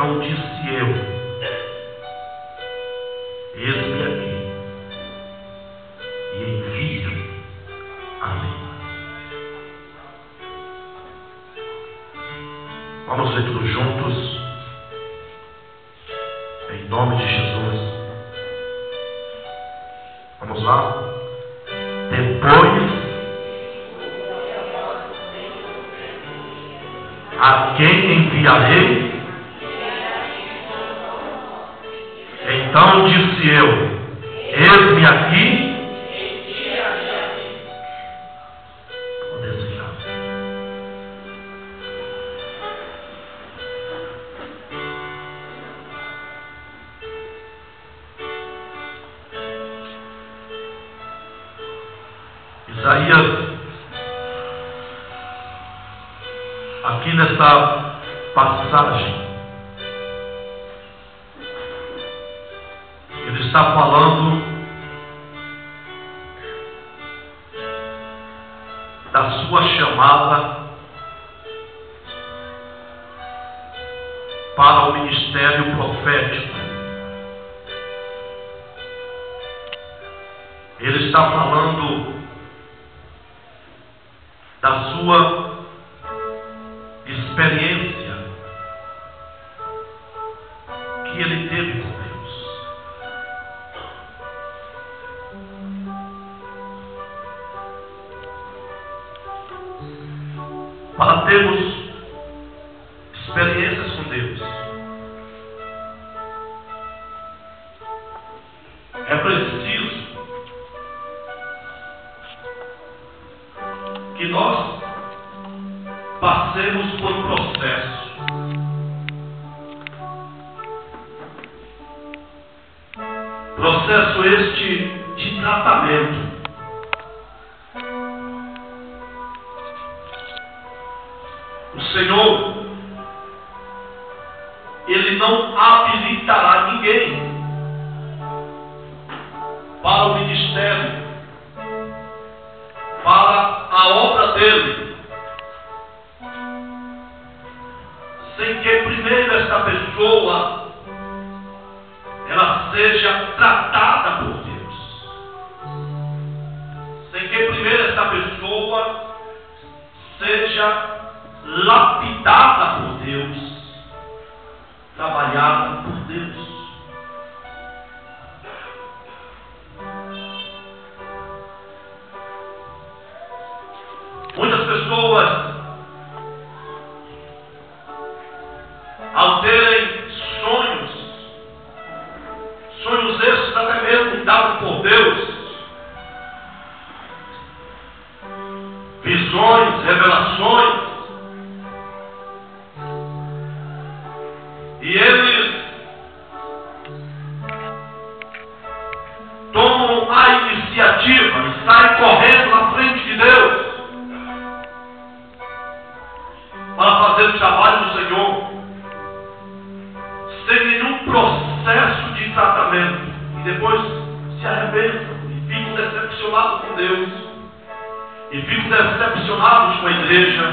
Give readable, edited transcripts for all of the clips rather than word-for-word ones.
Então disse eu: eis-me aqui, e envia-me a mim. Vamos ler tudo juntos, em nome de Jesus. Vamos lá? Depois, a quem enviarei? Então disse eu: eis-me aqui. Vou desejar. Isaías, aqui nessa passagem, ele está falando da sua chamada para o ministério profético. Ele está falando da sua experiência que ele teve com Deus. Para termos experiências com Deus, é preciso que nós passemos por um processo. Processo este de tratamento. O Senhor, Ele não habilitará ninguém para o ministério, para a obra dele, sem que primeiro esta pessoa ela seja tratada por Deus, sem que primeiro esta pessoa seja lapidada por Deus, trabalhada por Deus. Muitas pessoas, ao terem sonhos esses até mesmo dados por Deus, visões, revelações, e eles tomam a iniciativa e saem correndo na frente de Deus para fazer o trabalho do Senhor, sem nenhum processo de tratamento, e depois se arrebentam e ficam decepcionados com Deus, e ficam decepcionados com a igreja,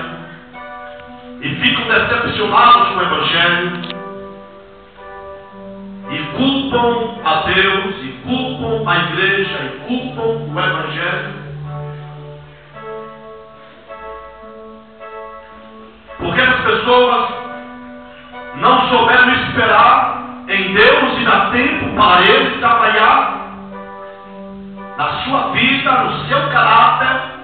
e ficam decepcionados com o Evangelho, e culpam a Deus, e culpam a igreja, e culpam o Evangelho, porque as pessoas não souberam esperar em Deus e dar tempo para Ele trabalhar na sua vida, no seu caráter.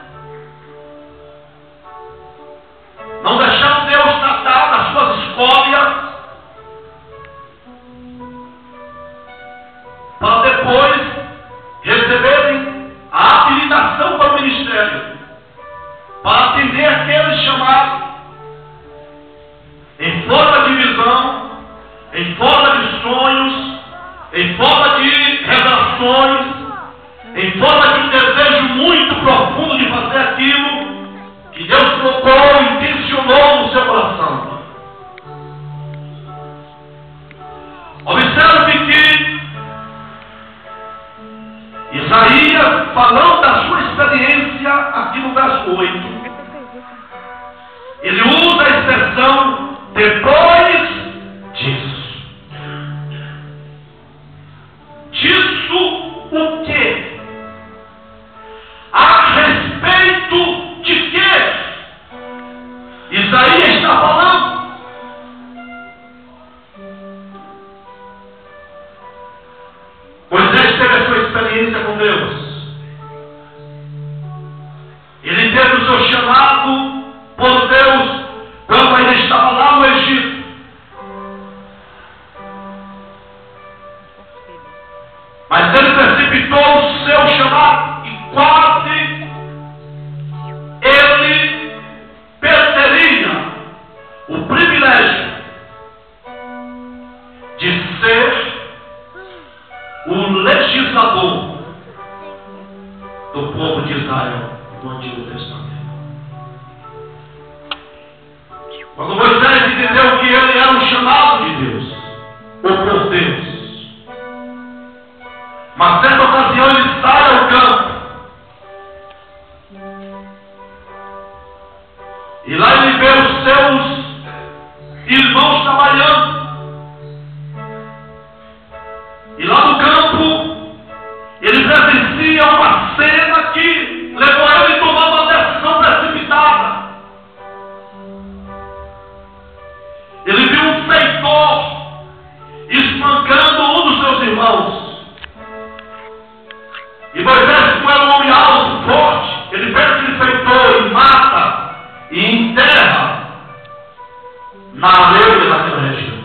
Não deixaram Deus tratar das suas escolhas, para depois receberem a habilitação para o ministério, para atender aqueles chamados em forma de visão, em forma de sonhos, em forma de revelações, em forma de um desejo muito profundo de fazer aquilo que Deus colocou, intencionou no seu coração. Observe que Isaías, falando da sua experiência, aqui no verso 8, ele usa a expressão depois disso. Isaías está falando. Moisés teve a sua experiência com Deus. Ele teve o seu chamado por Deus quando ainda estava lá no Egito. Mas ele precipitou o seu chamado e quase ele perderia o privilégio de ser o legislador do povo de Israel no Antigo Testamento. Quando Moisés entendeu que ele era um chamado de Deus, ou por Deus, mas certa ocasião ele sai ao campo. E lá ele vê os seus irmãos trabalhando. E lá no campo, ele presencia uma cena que levou ele a tomar uma decisão precipitada. Ele viu um feitor espancando um dos seus irmãos. E Moisés, como era um homem alto, forte, ele pega aquele feitor e mata e enterra na areia daquela região.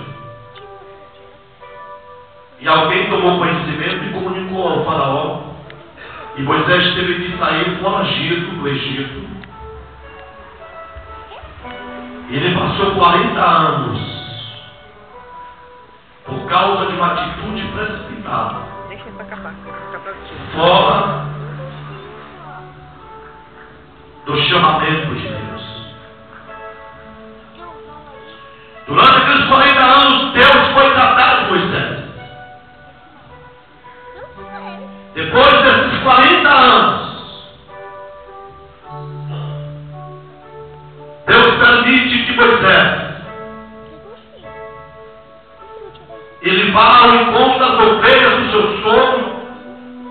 E alguém tomou conhecimento e comunicou ao faraó. E Moisés teve que sair foragido do Egito. Ele passou 40 anos por causa de uma atitude precipitada fora do chamamento de Deus. Durante aqueles 40 anos, Deus foi tratar de Moisés. Depois desses 40 anos, Deus permite que Moisés ele vá ao encontro das ovelhas do seu sogro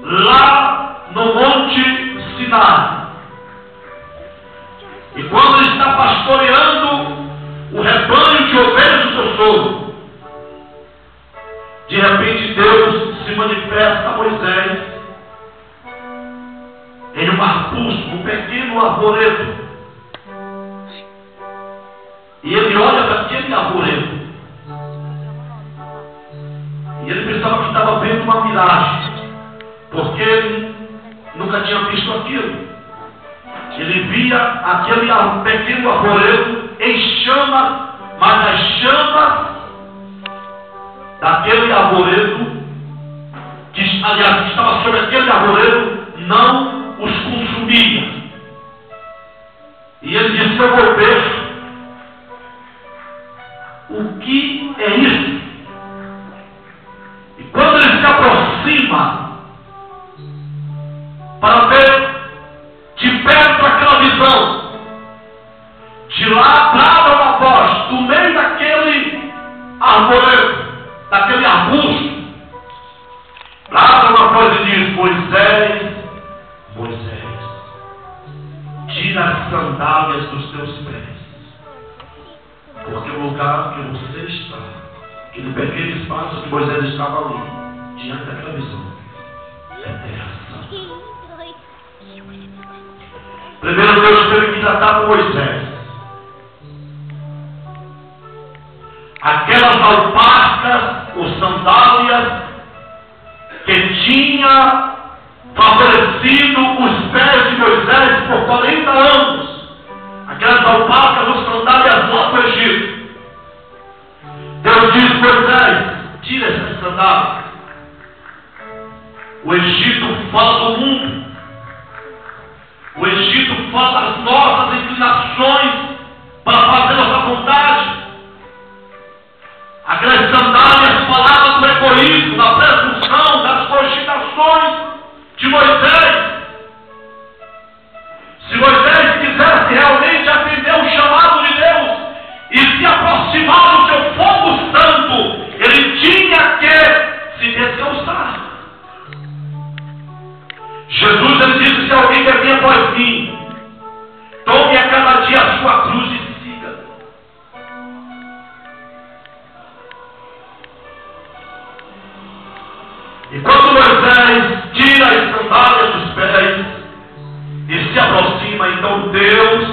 lá no Monte Sinai. E quando ele está pastoreando o rebanho de ovelhas do seu sogro, de repente Deus se manifesta a Moisés em um arbusto, um pequeno arvoredo. E ele olha para aquele arvoredo. E ele pensava que estava vendo uma miragem, porque ele nunca tinha visto aquilo. Ele via aquele pequeno arvoredo em chamas, mas as chamas daquele arvoredo, que aliás estava sobre aquele arvoredo, não os consumia. E ele disse: eu vou ver o que é isso. E quando ele se aproxima para ver de perto aquela visão, de lá brada uma voz do meio daquele arvoredo, daquele arbusto, brada uma voz e diz: Moisés, Moisés, tira as sandálias dos teus pés, porque o lugar que você está, aquele pequeno espaço que Moisés estava ali, diante daquela visão, é terra santa. Primeiro Deus teve que tratar com Moisés. Aquelas alpacas ou sandálias que tinha favorecido os pés de Moisés por 40 anos. Aquelas alpacas ou sandálias lá do Egito. Deus diz: Moisés, tira essas sandálias. O Egito fala do mundo. O Egito fala das nossas inclinações para fazer nossa vontade. Aquelas sandálias falavam do egoísmo, da presunção, das cogitações de Moisés. Se Moisés quisesse realmente atender o chamado de Deus e se aproximar do seu fogo santo, ele tinha que se descalçar. Jesus, ele disse: se alguém quer vir após mim, tome a cada dia a sua cruz e siga. E quando Moisés tira as sandálias dos pés e se aproxima, então Deus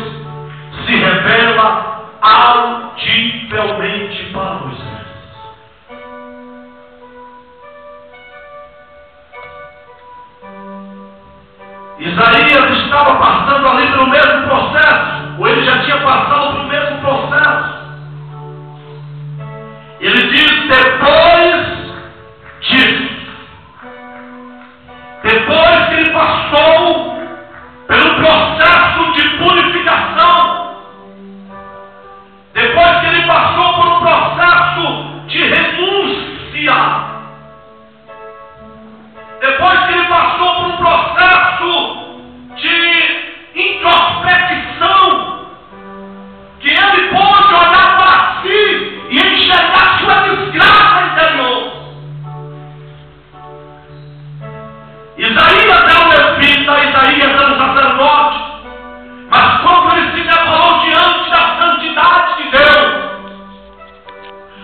se revela audivelmente para Moisés. Isaías estava passando ali pelo mesmo processo, ou ele já tinha passado pelo mesmo processo. Ele diz: depois disso, depois que ele passou pelo processo de purificação, depois que ele passou por um processo de renúncia, depois que ele passou por um processo de introspecção, que ele pôde olhar para si e enxergar sua desgraça interior. Isaías é um levita, Isaías é um sacerdote, mas quando ele se deparou diante da santidade de Deus,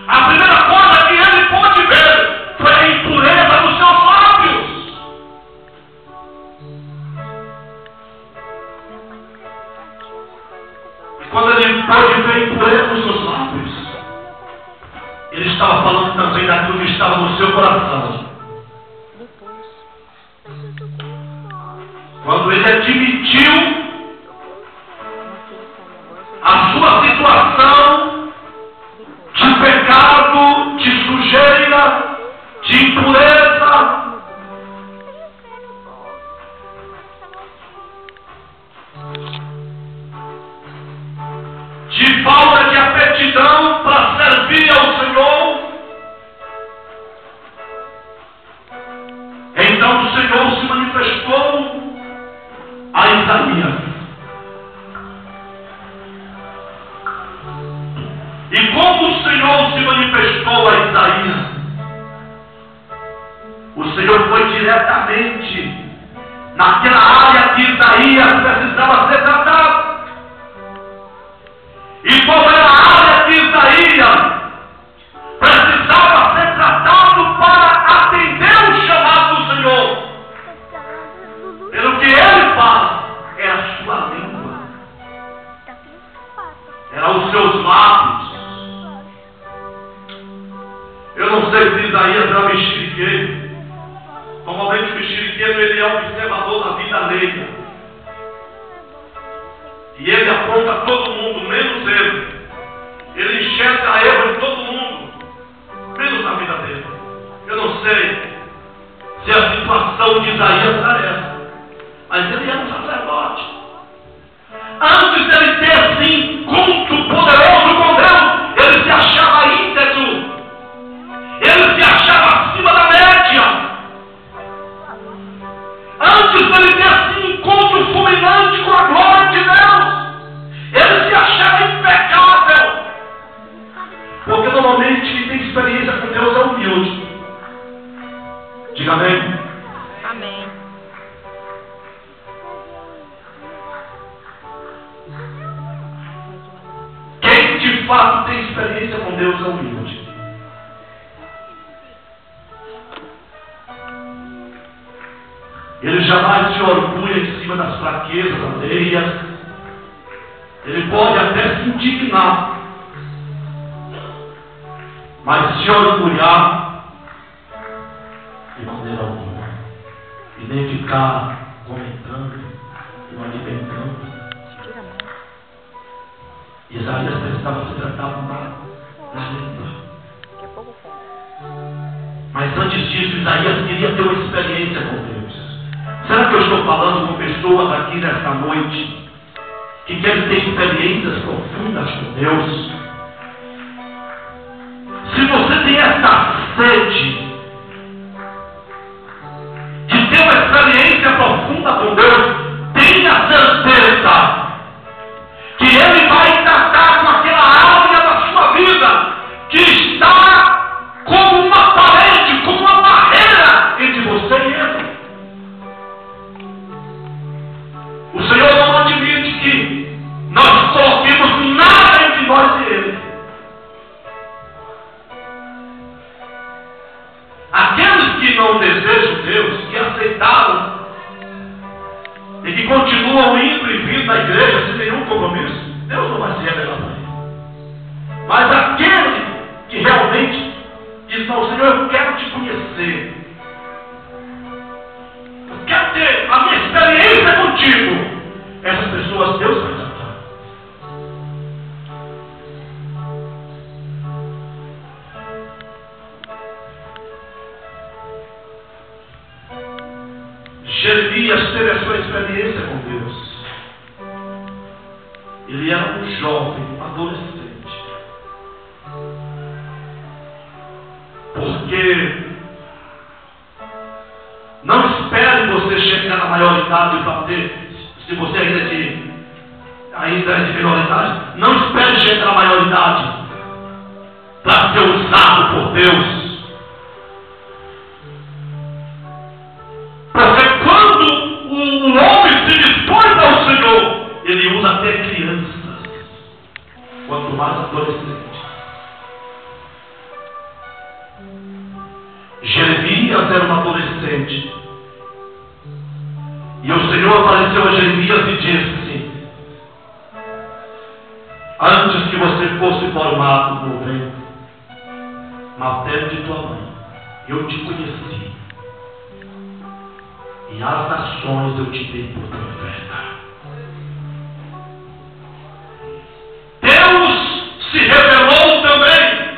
a primeira coisa que ele pôde ver foi a impureza dos seus lábios. E quando ele pôde ver a impureza dos seus lábios, ele estava falando também daquilo que estava no seu coração. Quando ele admitiu a sua situação de pecado, de sujeira, de impureza, de falta de aptidão para servir ao Senhor, então o Senhor se manifestou a Isaías. E como o Senhor se manifestou a Isaías, o Senhor foi diretamente naquela área que Isaías precisava ser tratado. E qual era a área que Isaías precisava ser tratado para atender o chamado do Senhor? Pelo que ele faz, é a sua língua, era os seus lábios. Eu não sei se Isaías era mexeriqueiro. Normalmente o mexeriqueiro ele é observador da vida alheia. E ele aponta todo mundo, menos ele. Ele enxerga erro em todo mundo, menos na vida dele. Eu não sei se a situação de Isaías era essa, mas ele era um sacerdote. Antes dele ter esse encontro poderoso com Deus, ele se achava íntegro, ele se achava acima da média. Antes dele ter esse encontro fulminante com a glória de Deus, ele se achava impecável. Porque normalmente quem tem experiência com Deus é humilde. Diga amém. Amém. Quem de fato tem experiência com Deus é humilde. Ele jamais se orgulha em cima das fraquezas alheias. Ele pode até se indignar, mas se orgulhar de maneira alguma. E nem ficar comentando ou alimentando. Isaías precisava ser tratado na língua. Mas antes disso, Isaías queria ter uma experiência com Deus. Será que eu estou falando com pessoas aqui nesta noite que querem ter experiências profundas com Deus? Se você tem essa sede de ter uma experiência profunda com Deus, tenha certeza que Ele vai tratar com aquela área da sua vida que está como uma parede, como uma barreira entre você e Ele. O Senhor não admite que nós coloquemos nada entre nós e Ele. continuam indo e vindo na igreja sem nenhum compromisso, Deus não vai se revelar para ele. Mas aquele que realmente diz: não, Senhor, eu quero te conhecer, eu quero ter a minha experiência contigo, essas pessoas Deus vai tratar. Jeremias teve a sua experiência com Deus. Ele era um jovem, um adolescente. Porque não espere você chegar na maioridade para ter, se você ainda é de minoridade, não espere chegar na maioridade para ser usado por Deus. Porque quando o homem se dispõe para o Senhor, ele usa até crianças, quanto mais adolescentes. Jeremias era um adolescente, e o Senhor apareceu a Jeremias e disse: antes que você fosse formado no ventre materno de tua mãe, eu te conheci, e as nações eu te dei por profeta. Deus se revelou também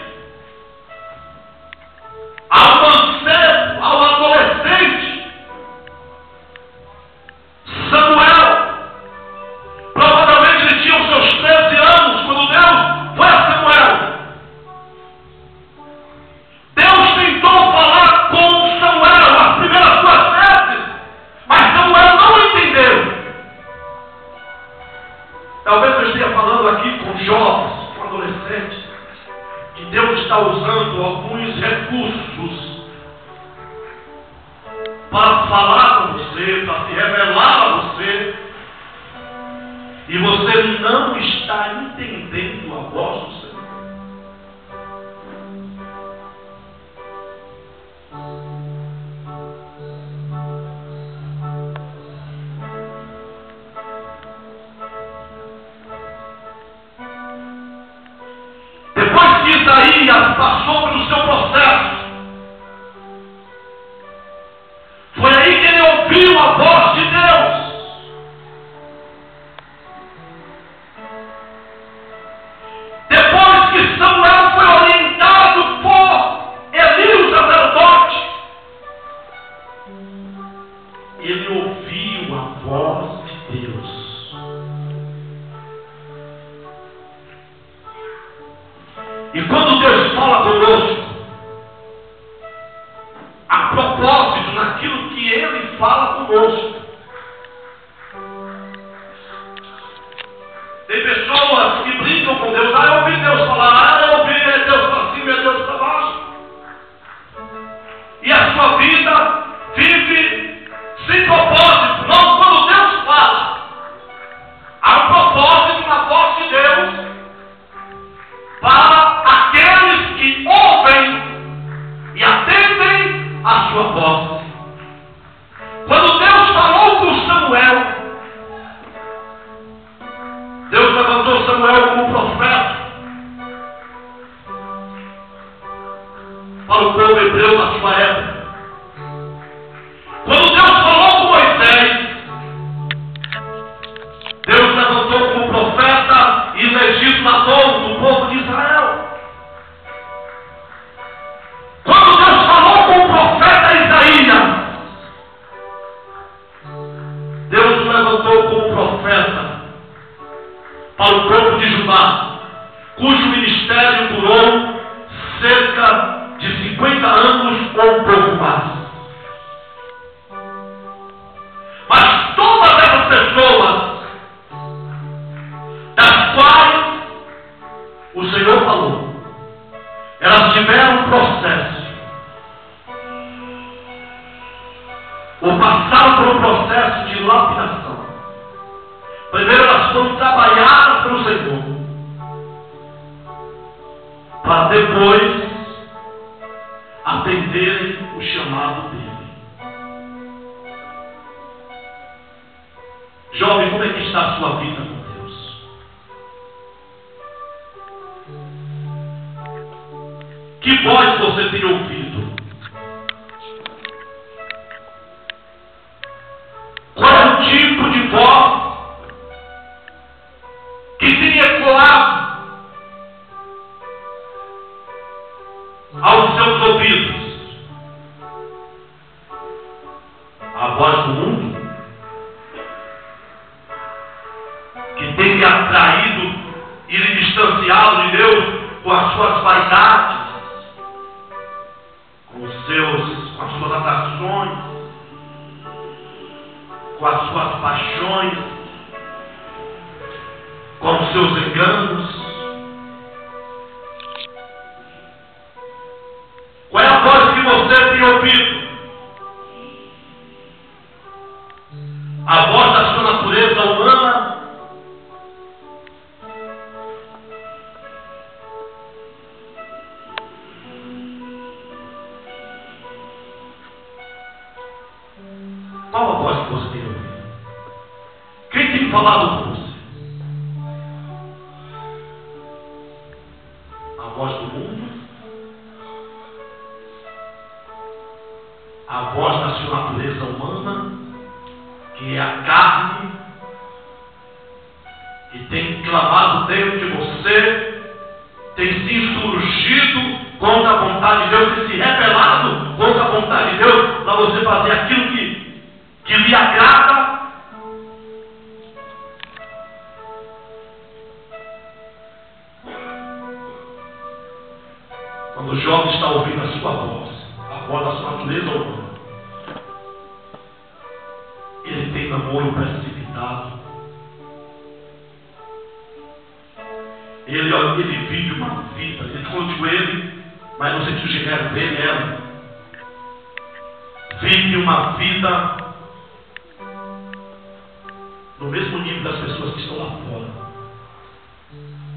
ao mancebo, ao adolescente Samuel. Provavelmente ele tinha os seus 13 anos quando Deus foi a Samuel. Deus tentou falar com Samuel as primeiras duas vezes, mas Samuel não entendeu. Talvez eu esteja falando aqui com jovens, com adolescentes, que Deus está usando alguns recursos para falar com você, para se revelar a você, e você não está entendendo a voz do Senhor. Depois que Isaías passou pelo seu processo, foi aí que ele ouviu a voz de Deus. Depois que Samuel foi orientado por Eli, o sacerdote, ele ouviu a voz de Deus. E quando Deus fala conosco, a propósito naquilo que Ele fala conosco, tem pessoas que brincam com Deus: eu ouvi Deus falar, eu ouvi Deus para cima e Deus para baixo, e a sua vida vive sem propósito. Não, quando Deus fala, há um propósito na voz de Deus para aqueles que ouvem e atendem a sua voz. Quando Deus falou com Samuel, Deus levantou Samuel como profeta para o povo hebreu na sua época. Quando Deus falou com Moisés, Deus levantou como profeta e legislador do povo de Israel. Quando Deus falou com o profeta Isaías, Deus o levantou como profeta para o povo de Judá, cujo ministério durou cerca de 50 anos ou um pouco mais. Mas todas essas pessoas das quais o Senhor falou, elas tiveram um processo, ou passaram por um processo de lapidação. Primeiro elas foram trabalhadas pelo Senhor, para depois atenderem o chamado dele. como é que está a sua vida com Deus. Que voz você tem ouvido? Qual é o tipo de voz que tem ecoado aos seus ouvidos? A voz do mundo, que tem lhe atraído e lhe distanciado de Deus com as suas vaidades, com as suas atrações, com as suas paixões, com os seus enganos. Qual é a voz que você tem ouvido? A voz da sua natureza humana? Qual a voz que você tem ouvido? Quem tem falado com você? A voz do mundo? A voz da sua natureza humana? Que é a carne, que tem clamado dentro de você, tem se insurgido contra a vontade de Deus, tem se rebelado contra a vontade de Deus, para você fazer aquilo que lhe agrada. Quando o jovem está ouvindo a sua voz, a voz da sua natureza humana, ele tem namoro precipitado. Ele vive uma vida. Ele contigo ele, mas no sentido genérico dele, ela vive uma vida no mesmo nível das pessoas que estão lá fora.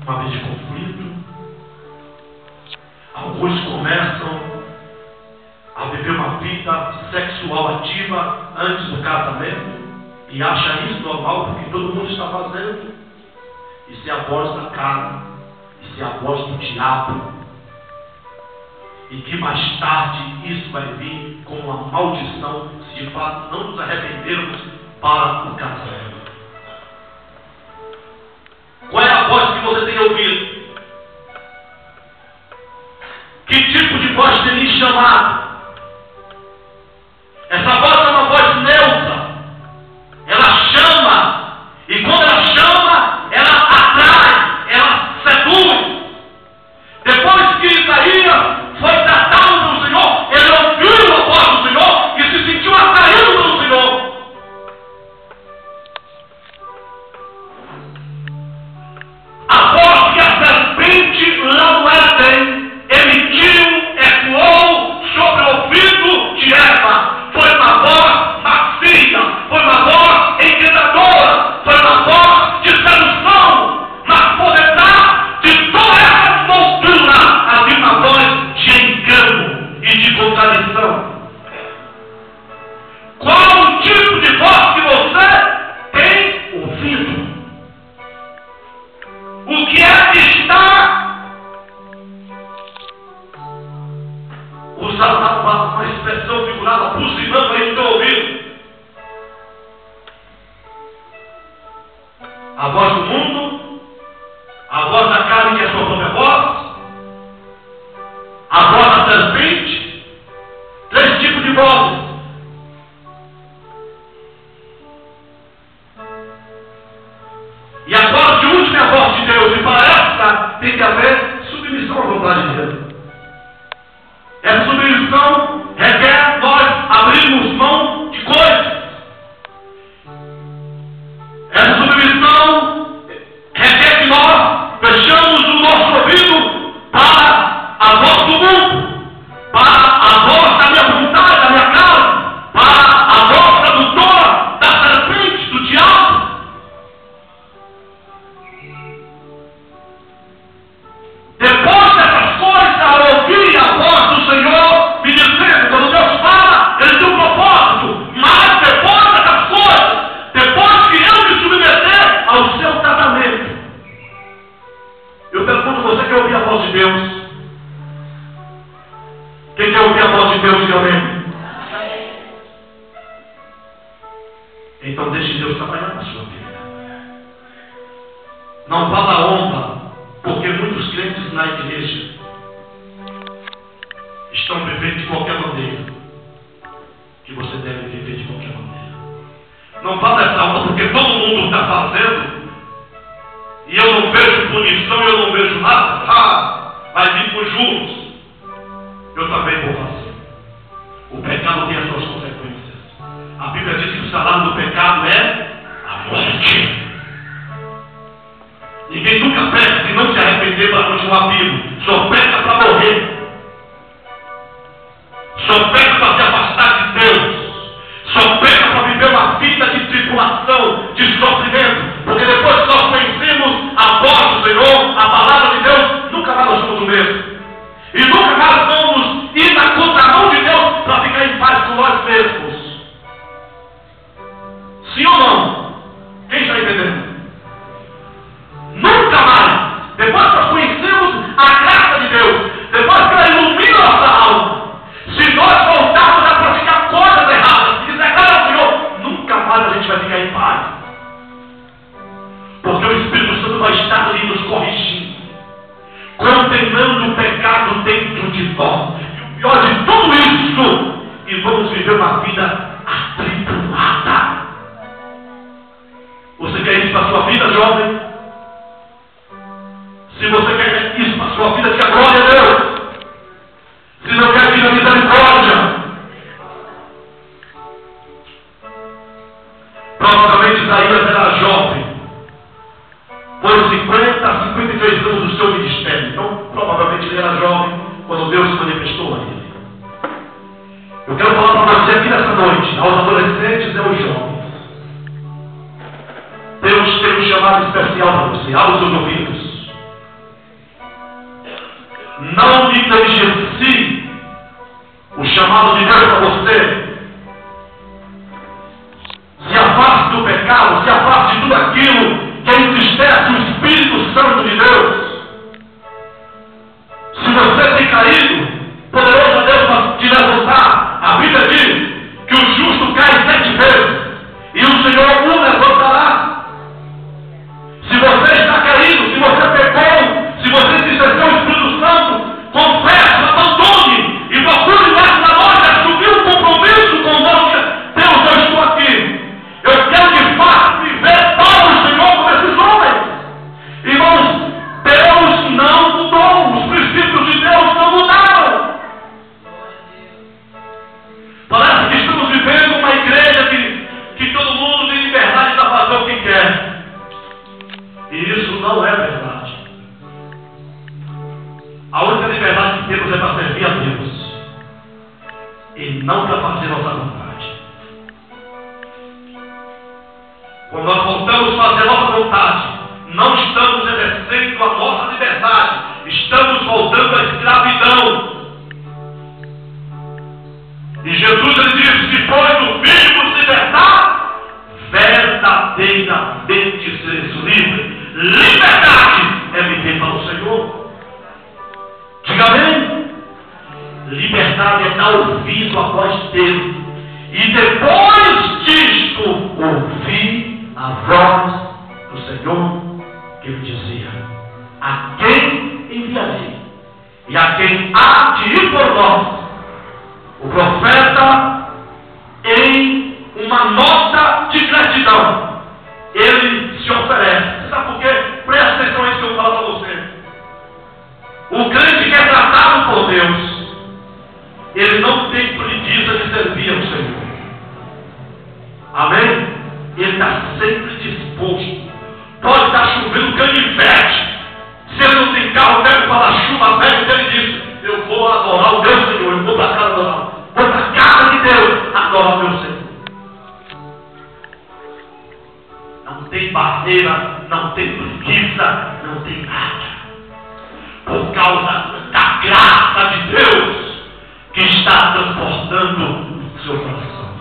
Uma vida de conflito. Alguns começam a viver uma vida sexual ativa antes do casamento e acha isso normal porque todo mundo está fazendo. Isso é a voz da carne, isso é a voz do diabo, e que mais tarde isso vai vir como uma maldição se de fato não nos arrependermos para o casamento. Qual é a voz que você tem ouvido? Que tipo de voz tem lhe chamado? Essa voz é uma voz neutra. Ela chama. E quando ela chama, ela atrai, ela seduz. Depois que Isaías foi tratado pelo Senhor, ele ouviu a voz do Senhor e se sentiu atraído pelo Senhor. A voz que a serpente lá no Éden emitiu, ecoou sobre o ouvido de Eva. Foi uma voz macia, foi uma voz encantadora, foi uma voz de sedução, mas por detrás de toda essa montura havia uma voz de engano e de contradição. Qual o tipo de voz que você tem ouvido? O que é que está usando uma expressão figurada, buzinando aí no teu ouvido? A voz do mundo, a voz da carne que é a sua própria voz, a voz da serpente, 3 tipos de vozes. E a voz de última é a voz de Deus, e para essa tem que haver submissão à vontade de Deus. Essa submissão requer nós abrirmos voz de Deus? Quem quer ouvir a voz de Deus, diga amém? Então deixe Deus trabalhar na sua vida. Não vá da honra, porque muitos crentes na igreja estão vivendo de qualquer maneira, que você deve viver de qualquer maneira. Não vá dessa honra, porque todo mundo está fazendo, e eu não vejo punição, eu não vejo nada. Vai vir com juros. Eu também vou fazer. O pecado tem as suas consequências. A Bíblia diz que o salário do pecado é a morte. Ninguém nunca peca se não se arrepender para continuar vivo. Só peca para morrer. Só peca para se afastar de Deus. Só peca para viver uma vida de tribulação, de sofrimento. Porque depois que nós conhecemos a voz do Senhor, a palavra de Deus, nunca mais nós somos o mesmo. E nunca mais vamos ir na contramão de Deus para ficar em paz com nós mesmos. Sim ou não? Quem está entendendo? Nunca mais. Depois que nós conhecemos a graça de Deus, depois que ela ilumina nossa alma, se nós voltarmos a praticar coisas erradas, e declarar ao Senhor, nunca mais a gente vai ficar em paz. Porque o Espírito Santo vai estar ali nos corrigindo, condenando o pecado dentro de nós. E o pior de tudo isso, e vamos viver uma vida atribulada. Você quer isso para a sua vida, jovem? Se você quer isso para a sua vida, diga glória a Deus. Se não quer, diga misericórdia. Provavelmente Isaías era jovem. Foi 50 a 53 anos do seu ministério. Então, provavelmente ele era jovem quando Deus se manifestou a ele. Eu quero falar para você aqui nessa noite, aos adolescentes e aos jovens. Deus tem um chamado especial para você. Abra os seus ouvidos. Não negligencie o chamado de Deus para você. Se afaste do pecado, se afaste de tudo aquilo que entristece o Espírito Santo de Deus. Se você tem caído, poderoso é Deus para te levantar. A Bíblia diz que o justo cai 7 vezes e o Senhor o levantará. Se você está caído, se você pecou, se você entristeceu o Espírito Santo, confesse, abandone e procure nessa noite assumir um compromisso com Deus. Deus, eu estou aqui. Eu quero de fato viver para o Senhor como esses homens. Irmãos, Deus não mudou. Os princípios de Deus não mudaram. Parece que estamos vivendo uma igreja que todo mundo tem liberdade para fazer o que quer. E isso não é verdade. A única liberdade que temos é para servir a Deus e não para fazer nossa vontade. Quando nós voltamos a fazer nossa vontade, não estamos exercendo a nossa liberdade, estamos voltando à escravidão. E Jesus ele disse: se pois o Filho nos libertar, verdadeiramente seres livres. Liberdade é viver para o Senhor. Diga amém. Liberdade é dar ouvido à voz dele. E depois disto, ouvir a voz do Senhor, que ele dizia: a quem enviarei? E a quem há de ir por nós? O profeta, em uma nota de gratidão, ele se oferece. Sabe por quê? Presta atenção a isso que eu falo para você. O crente que é tratado por Deus, ele não tem preguiça de servir ao Senhor. Amém? Ele está sempre disposto. Pode estar chovendo canivete. Se ele não tem carro, pega para a chuva, pega. Ele diz: eu vou adorar o meu Senhor. Eu vou para a casa adorar. Vou para a casa de Deus adorar o meu Senhor. Não tem barreira, não tem preguiça, não tem nada. Por causa da graça de Deus que está transportando o seu coração.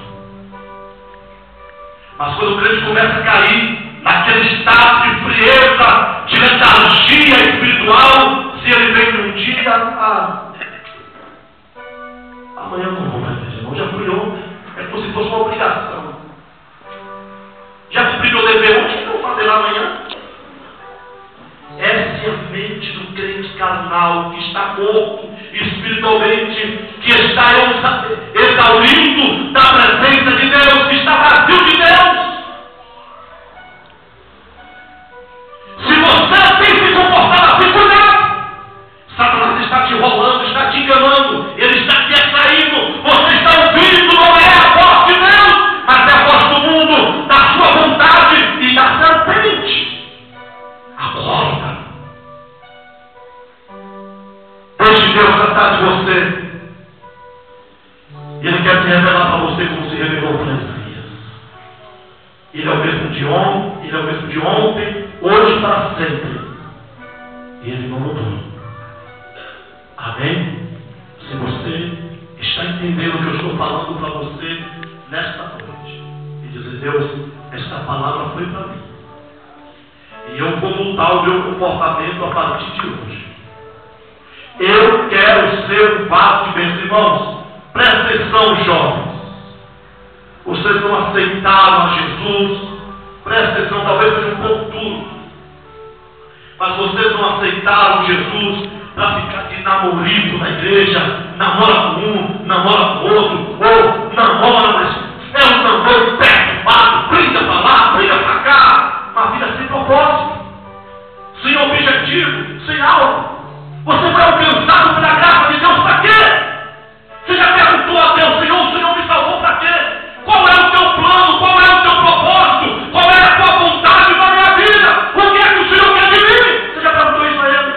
Mas quando o crente começa a cair naquele estado de frieza, de letargia espiritual, se ele vem num dia, amanhã eu não vou para a igreja, não. Já fui ontem. É como se fosse uma obrigação. Já cumpri meu dever ontem, o que eu vou fazer amanhã? Essa é a mente do crente carnal que está morto espiritualmente, que está exaurindo da presença de Deus, que está vazio de Deus. Se você tem se comportado assim, cuidado! Satanás está te enrolando, está te enganando, ele está te atraindo. Você está ouvindo, não é a voz de Deus, mas é a voz do mundo, da sua vontade e da serpente. Acorda. Deixe Deus tratar de você. Ele quer se revelar para você como se revelou para Isaías. Ele é o mesmo de ontem, ele é o mesmo de ontem, hoje e para sempre. E ele não mudou. Amém? Se você está entendendo o que eu estou falando para você nesta noite, e dizer: Deus, esta palavra foi para mim, e eu vou mudar o meu comportamento a partir de hoje. Eu quero ser um vaso de bênção. Irmãos, presta atenção, jovens. Vocês não aceitaram a Jesus. Presta atenção, talvez seja um pouco duro, mas vocês não aceitaram Jesus para ficar de namorico na igreja. Namora com um, namora com outro, ou namora, mas é um namoro perturbado, briga para lá, briga para cá. Uma vida sem propósito, sem objetivo, sem alvo. Você foi alcançado pela graça de Deus para quê? Você já perguntou a Deus: Senhor, o Senhor me salvou para quê? Qual é o teu plano? Qual é o teu propósito? Qual é a tua vontade para a minha vida? O que é que o Senhor quer de mim? Você já perguntou isso a Ele?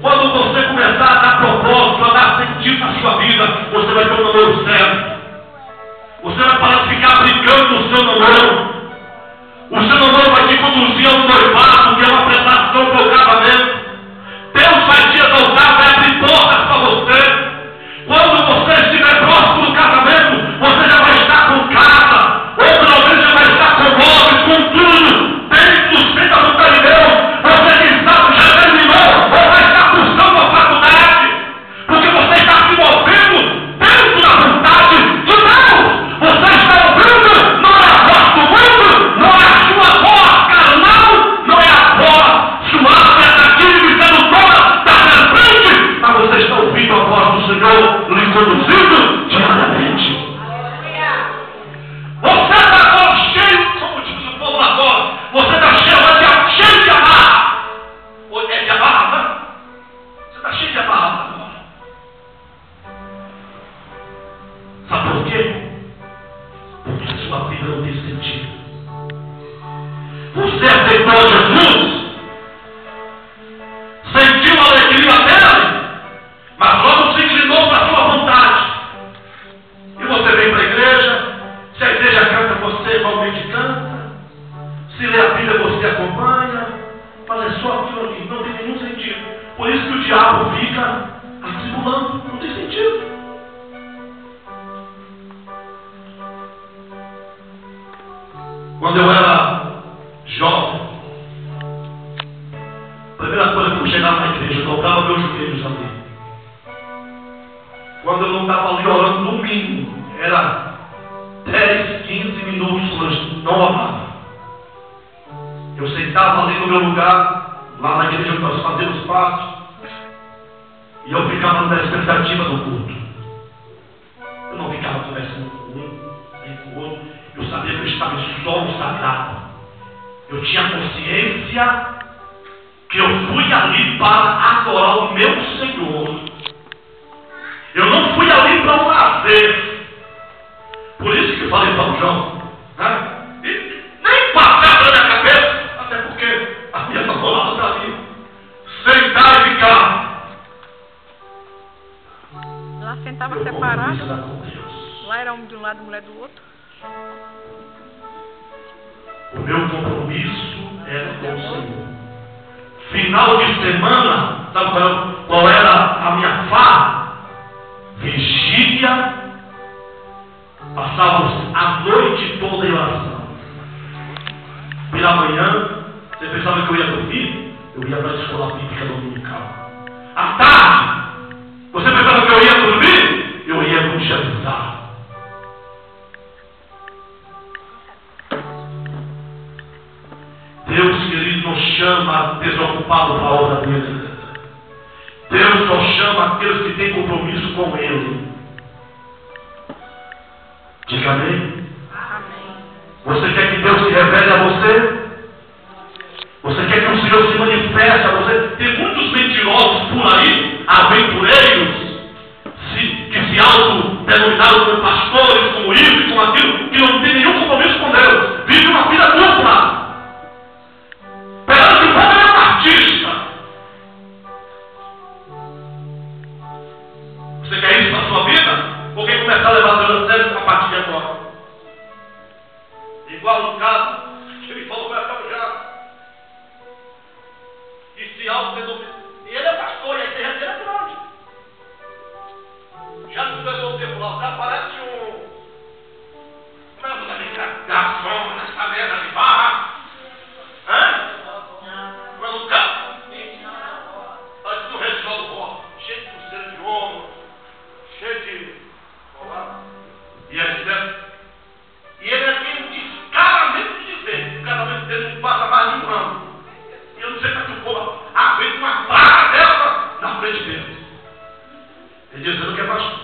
Quando você começar a dar propósito, a dar sentido na sua vida, você vai ter um namoro sério. Você vai parar de ficar brincando no seu namoro. O seu namoro vai te conduzir a um noivado, que é uma preparação para o casamento. Deus vai te exaltar, vai abrir portas para você. Quando você estiver próximo do casamento, você já vai estar com casa, ou pelo menos já vai estar com móveis, com tudo, dentro, sem a vontade de Deus. Você, quem sabe, já terminou, ou vai estar cursando a faculdade, porque você está se movendo dentro da vontade de Deus. Você está ouvindo, não é a voz do mundo, não é a sua voz carnal, não é a voz suave, atrativa e sedutora da serpente, mas você está ouvindo a voz do Senhor lhe conduzindo diariamente. Você está agora cheio, como diz o povo lá fora, você está cheio de amarra. É de amarra, né? Você está cheio de amarra agora. Sabe por quê? Porque a sua vida não tem sentido. Você aceitou Jesus, sentiu a alegria dele, mas logo se inclinou para a sua vontade. E você vem para a igreja, se a igreja canta, você igualmente canta. Se lê a Bíblia, você acompanha. Mas é só aquilo ali, não tem nenhum sentido. Por isso que o diabo fica atribulando, não tem sentido. Quando eu era jovem, a primeira coisa que eu chegava na igreja, eu dobrava meus joelhos ali. Quando eu não estava ali orando no mínimo, era 10, 15 minutos, mas não orava. Eu sentava ali no meu lugar, lá na igreja que nós fazemos parte, e eu ficava na expectativa do culto. Eu não ficava conversando com um, nem com o outro. Eu sabia que eu estava em solo sagrado. Eu tinha consciência que eu fui ali para adorar o meu Senhor. Eu não fui ali para um lazer. Por isso que eu falei para o João, né? E nem passar pela minha cabeça, até porque a minha namorada está ali, sentar e ficar. Lá sentava separado. Lá era um de um lado e mulher do outro. O meu compromisso era com o Senhor. Final de semana, sabe qual era a minha farra? Vigília. Passávamos a noite toda em oração. Pela manhã, você pensava que eu ia dormir? Eu ia para a escola bíblica dominical. À tarde, você pensava que eu ia dormir? Eu ia evangelizar. Deus, querido, nos chama desocupado para a obra dele. Deus só chama aqueles que têm compromisso com Ele. Diga amém. Você quer que Deus se revele a você? Você quer que o Senhor se manifeste a você? Tem muitos mentirosos por aí, aventureiros, que se autodenominaram como pastores, como isso e como aquilo, que não tem nenhum compromisso com Deus. Vive uma vida dupla. Esperando que você é um artista. Você quer isso para a sua vida? Ou quer começar a levar Deus a sério a partir de agora? Igual no caso, ele falou para cá já. Que se autodenomina. E ele é pastor, e a igreja dele é grande. Já no começou o tempo lá, aparece garçom nessa mesa de barra. Hã? Mas no caso, no residual do corpo, cheio de pulseira de ouro, cheio de. E ele é quem descaradamente dizer: o casamento dele não passa mais de um ano. E eu não sei para que o povo aguenta uma praga dessa na frente dele. Ele dizendo que é pastor.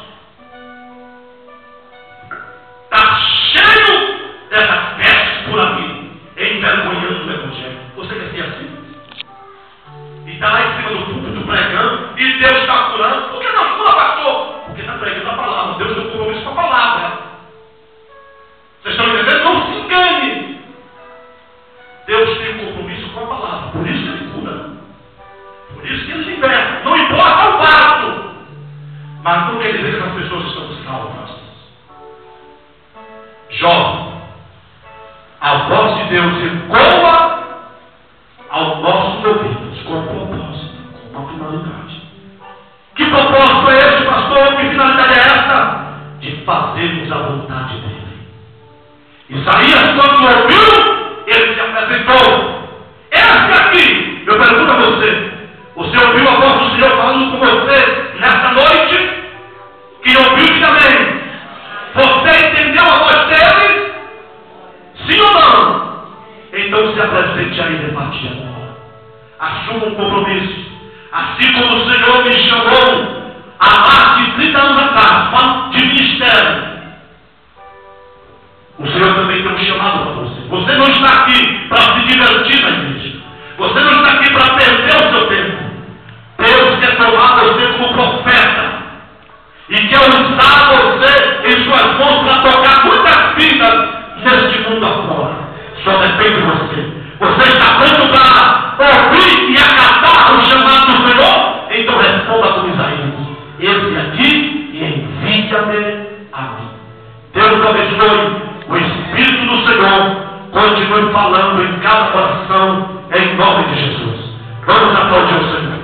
Está cheio dessas pestes por aqui, envergonhando o evangelho. Você quer ser assim? E está lá em cima do púlpito pregando, e Deus está curando. Por que não cura, pastor? Porque está pregando a palavra. Deus tem um compromisso com a palavra. Vocês estão entendendo? Não se engane. Deus tem um compromisso com a palavra. Por isso que Ele cura. Por isso que Ele liberta. Não importa o fato. Mas não quer dizer que as pessoas estão salvas. Jó, a voz de Deus ecoa aos nossos ouvidos com propósito, com uma finalidade. Que propósito é esse, pastor? Que finalidade é essa? De fazermos a vontade dele. Isaías, quando ouviu, ele se apresentou. Esse aqui, eu pergunto a você: você ouviu a voz do Senhor falando com você nessa noite? Que ouviu também? Você entendeu a voz dele? Sim ou não? Então se apresente a ele a partir de agora. Assuma um compromisso. Assim como o Senhor me chamou há mais de 30 anos atrás, de ministério. O Senhor também tem um chamado para você. Você não está aqui para se divertir na igreja. Você não está aqui para perder o seu tempo. Deus quer tomar você como profeta. E quer usar você em suas mãos para tocar muitas vidas neste mundo afora. Só depende de você. Você está pronto para ouvir e acatar o chamado do Senhor? Então responda como Isaías: esse aqui e envia-me a mim. Deus abençoe. O Espírito do Senhor continue falando em cada coração, em nome de Jesus. Vamos aplaudir o Senhor.